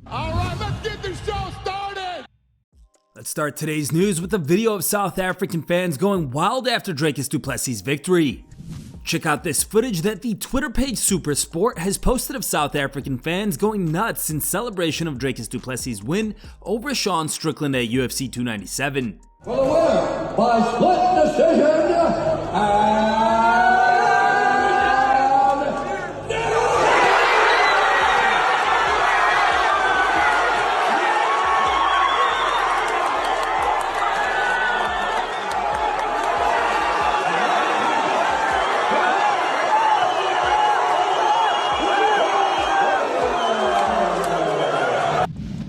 All right, let's get this show started. Let's start today's news with a video of South African fans going wild after DRICUS du Plessis' victory. Check out this footage that the Twitter page SuperSport has posted of South African fans going nuts in celebration of DRICUS du Plessis' win over Sean Strickland at UFC 297. For the winner by split decision,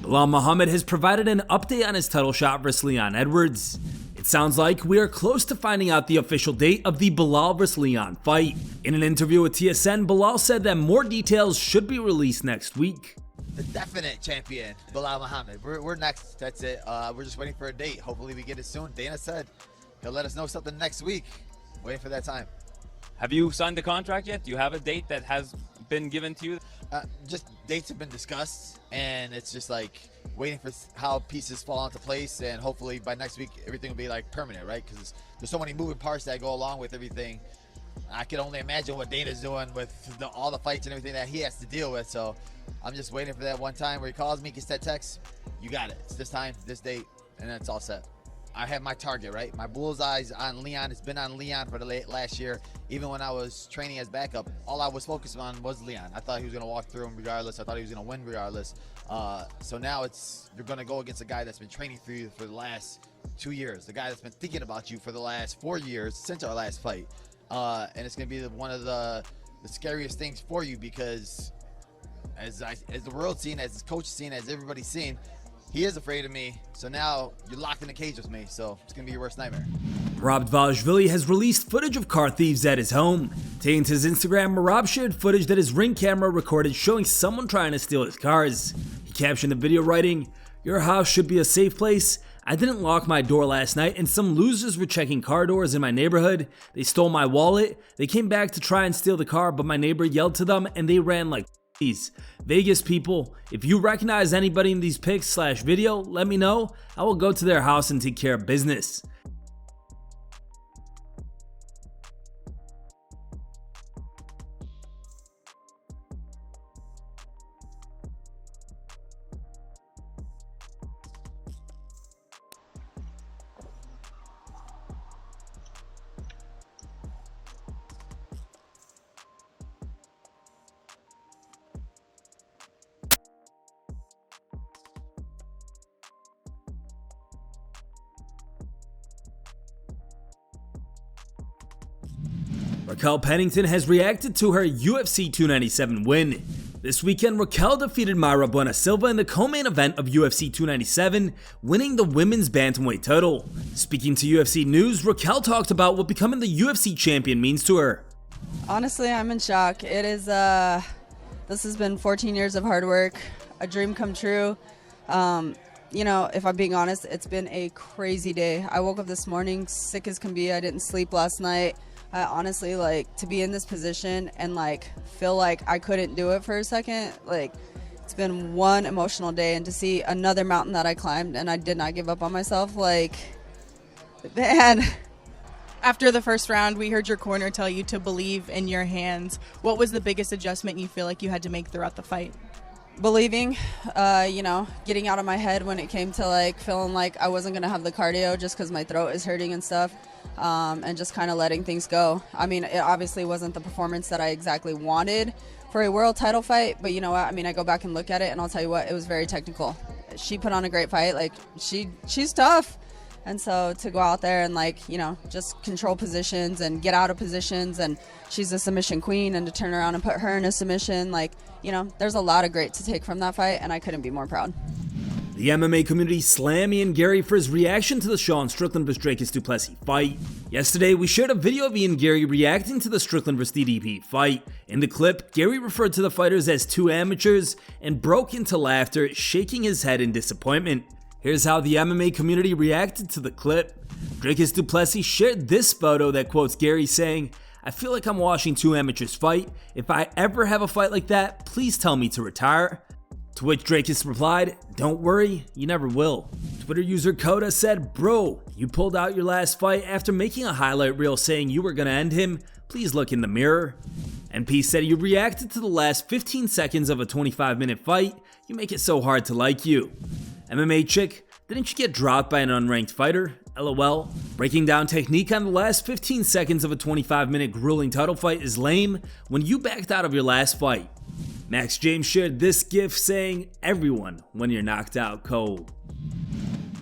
BELAL Muhammad has provided an update on his title shot versus Leon Edwards. It sounds like we are close to finding out the official date of the BELAL vs Leon fight. In an interview with TSN, BELAL said that more details should be released next week. The definite champion, BELAL Muhammad. We're next. That's it. We're just waiting for a date. Hopefully we get it soon. Dana said he'll let us know something next week. Waiting for that time. Have you signed the contract yet? Do you have a date that has been given to you? Just dates have been discussed, and it's just like waiting for how pieces fall into place, and hopefully by next week everything will be like permanent, right? Because there's so many moving parts that go along with everything. I can only imagine what Dana's doing with all the fights and everything that he has to deal with. So I'm just waiting for that one time where he calls me, gets that text, you got it. It's this time, this date, and then it's all set. I have my target, right? My bullseye's on Leon. It's been on Leon for the last year. Even when I was training as backup, all I was focused on was Leon. I thought he was going to walk through him regardless. I thought he was going to win regardless. So now you're going to go against a guy that's been training for you for the last 2 years. The guy that's been thinking about you for the last 4 years since our last fight. And it's going to be one of the scariest things for you, because as the world's seen, as his coach seen, as everybody's seen, he is afraid of me, so now you're locked in a cage with me, so it's gonna be your worst nightmare. MERAB DVALISHVILI has released footage of car thieves at his home. Taking to his Instagram, MERAB shared footage that his Ring camera recorded showing someone trying to steal his cars. He captioned the video writing, "Your house should be a safe place. I didn't lock my door last night and some losers were checking car doors in my neighborhood. They stole my wallet. They came back to try and steal the car, but my neighbor yelled to them and they ran like Vegas people. If you recognize anybody in these pics/video, let me know. I will go to their house and take care of business." RAQUEL Pennington has reacted to her UFC 297 win. This weekend, RAQUEL defeated Mayra Silva in the co-main event of UFC 297, winning the women's bantamweight title. Speaking to UFC News, RAQUEL talked about what becoming the UFC champion means to her. Honestly, I'm in shock. It is, this has been 14 years of hard work, a dream come true. You know, if I'm being honest, it's been a crazy day. I woke up this morning sick as can be. I didn't sleep last night. I honestly, like, to be in this position and, like, feel like I couldn't do it for a second, like, it's been one emotional day. And to see another mountain that I climbed and I did not give up on myself, like, man. After the first round, we heard your corner tell you to believe in your hands. What was the biggest adjustment you feel like you had to make throughout the fight? Believing, you know, getting out of my head when it came to, like, feeling like I wasn't going to have the cardio just because my throat is hurting and stuff. And just kind of letting things go. I mean, it obviously wasn't the performance that I exactly wanted for a world title fight, but you know what? I mean, I go back and look at it, and I'll tell you what, it was very technical. She put on a great fight. Like, she's tough. And so to go out there and, like, you know, just control positions and get out of positions, and she's a submission queen, and to turn around and put her in a submission, like, you know, there's a lot of great to take from that fight, and I couldn't be more proud. The MMA community slammed Ian Garry for his reaction to the Sean Strickland vs DRICUS du Plessis fight. Yesterday, we shared a video of Ian Garry reacting to the Strickland vs DDP fight. In the clip, Garry referred to the fighters as two amateurs and broke into laughter, shaking his head in disappointment. Here's how the MMA community reacted to the clip. DRICUS du Plessis shared this photo that quotes Garry saying, "I feel like I'm watching two amateurs fight. If I ever have a fight like that, please tell me to retire." To which DRICUS replied, "Don't worry, you never will." Twitter user Coda said, "Bro, you pulled out your last fight after making a highlight reel saying you were gonna end him. Please look in the mirror." NP said, "You reacted to the last 15 seconds of a 25-minute fight. You make it so hard to like you." MMA chick, "Didn't you get dropped by an unranked fighter? LOL. Breaking down technique on the last 15 seconds of a 25-minute grueling title fight is lame when you backed out of your last fight." Max James shared this gif saying, "Everyone when you're knocked out cold."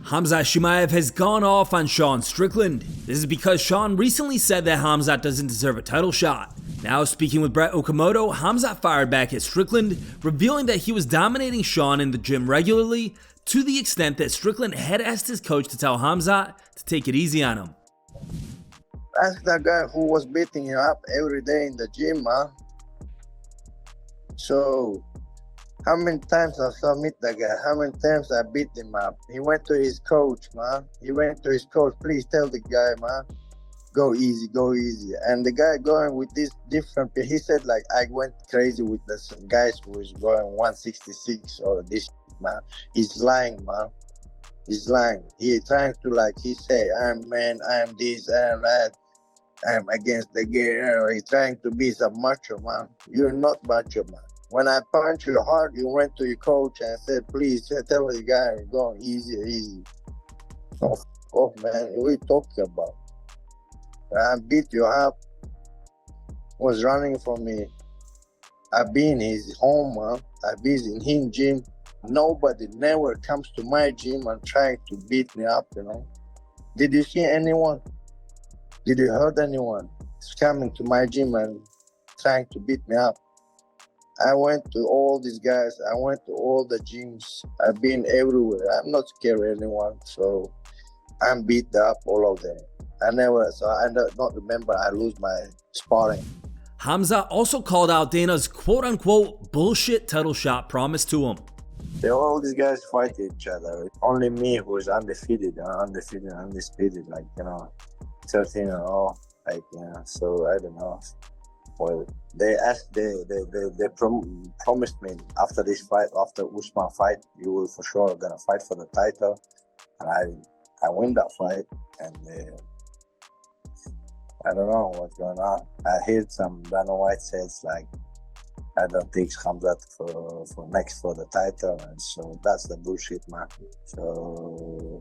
Khamzat Chimaev has gone off on Sean Strickland. This is because Sean recently said that Khamzat doesn't deserve a title shot. Now speaking with Brett Okamoto, Khamzat fired back at Strickland, revealing that he was dominating Sean in the gym regularly, to the extent that Strickland had asked his coach to tell Khamzat to take it easy on him. Ask that guy who was beating him up every day in the gym, man. So, how many times I submit that guy? How many times I beat him up? He went to his coach, man. He went to his coach, "Please tell the guy, man, go easy, go easy." And the guy going with this different, he said, like, I went crazy with the guys who was going 166 or this, man. He's lying, man. He's lying. He trying to, like, he say, I'm man, I'm this, I'm that. I'm against the game. He's trying to be some macho, man. You're not macho, man. When I punch you hard, you went to your coach and said, "Please tell the guy, go easy, easy." Oh, off, man. What are you talking about? I beat you up. Was running from me. I've been in his home, man. I've been in his gym. Nobody never comes to my gym and trying to beat me up, you know. Did you see anyone? Did you heard anyone coming to my gym and trying to beat me up? I went to all these guys. I went to all the gyms. I've been everywhere. I'm not scared of anyone, so I'm beat up all of them. I don't remember I lose my sparring. Khamzat also called out Dana's quote-unquote bullshit title shot promised to him. All these guys fight each other. Only me who is undisputed, like, you know, 13-0, like, you know, so I don't know. Well, they promised me after this fight, after Usman fight, you will for sure gonna fight for the title, and I win that fight, and I don't know what's going on. I heard some Dana White says, like, I don't think Khamzat for next for the title, and so that's the bullshit, man. So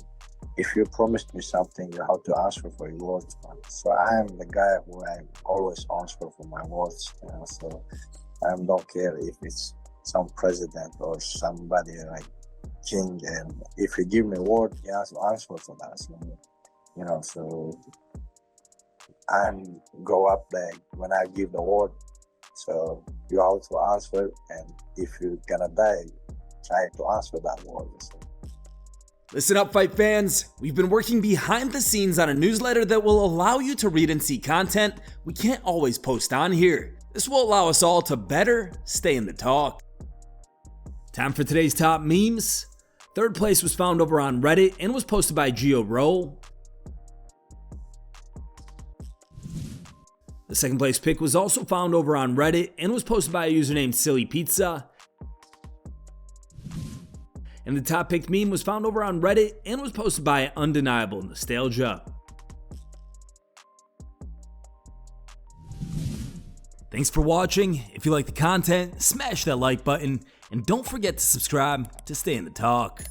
if you promised me something, you have to answer for your words, man. So I am the guy who I always answer for my words, you know. So I don't care if it's some president or somebody like king, and if you give me a word, you have to answer for that. So, you know, so I go up there when I give the word. So you have to answer, and if you're gonna die, try to answer that word. So. Listen up, fight fans. We've been working behind the scenes on a newsletter that will allow you to read and see content we can't always post on here. This will allow us all to better stay in the talk. Time for today's top memes. Third place was found over on Reddit and was posted by Geo Roll. The second place pick was also found over on Reddit and was posted by a user named Silly Pizza. And the top picked meme was found over on Reddit and was posted by Undeniable Nostalgia. Thanks for watching. If you like the content, smash that like button and don't forget to subscribe to stay in the talk.